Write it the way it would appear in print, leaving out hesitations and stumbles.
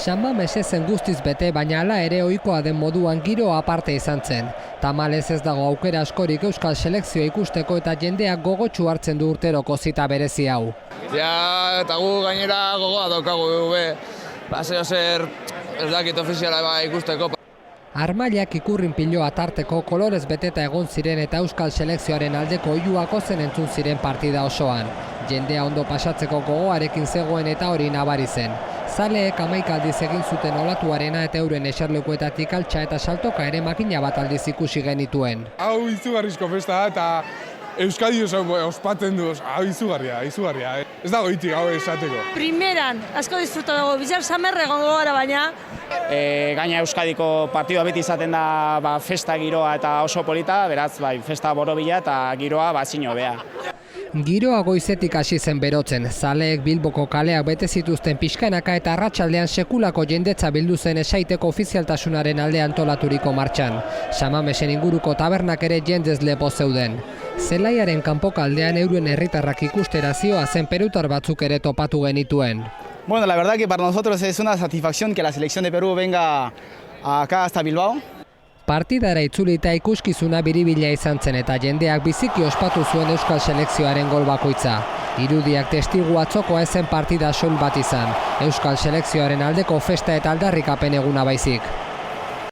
San Mamés ez zen guztiz bete, baina hala ere ohikoa den moduan giro aparte izan zen. Tamalez ez dago aukera askorik euskal selekzioa ikusteko eta jendeak gogotsu hartzen du urteroko zita berezi hau. Ja, eta gu gainera gogoa daukagu be, zer ez dakit ofiziala ikusteko. Armailak ikurrin piloa tarteko kolorez beteta egon ziren eta euskal selekzioaren aldeko oihuak ozen entzun ziren partida osoan. Jendea ondo pasatzeko gogoarekin zegoen eta hori nabari zen. Zaleek 11 aldiz egin zuten olatuarena eta euren eserlekuetatik altxa eta saltoka ere makina bat aldiz ikusi genituen. Hau izugarrizko festa eta Euskadi ospatzen du, hau izugarria. Ez dago hitik hau esateko. Primeran, asko disfruta dago, bizar samerre egongo gara baina. Gaina Euskadiko partidua beti izaten da festa giroa eta oso polita, beraz festa borobila eta giroa zino bea. Giroa goizetik hasi zen berotzen, zaleek Bilboko kaleak bete zituzten pixkanaka eta arratsaldean sekulako jendetza bildu zen esaiteko ofizialtasunaren alde antolaturiko martxan. San Mamesen inguruko tabernak ere jendez lepo zeuden. Zelaiaren kanpokaldean euren herritarrak ikustera zioazen perutar batzuk ere topatu genituen. Bueno, la verdad que para nosotros es una satisfacción que la selección de Perú venga acá hasta Bilbao. Partidara itzulita ikuskizuna biribila izan zen eta jendeak biziki ospatu zuen euskal selekzioaren gol bakoitza. Irudiak testigu atzokoa ezen partida soil bat izan, euskal selekzioaren aldeko festa eta aldarrikapen eguna baizik.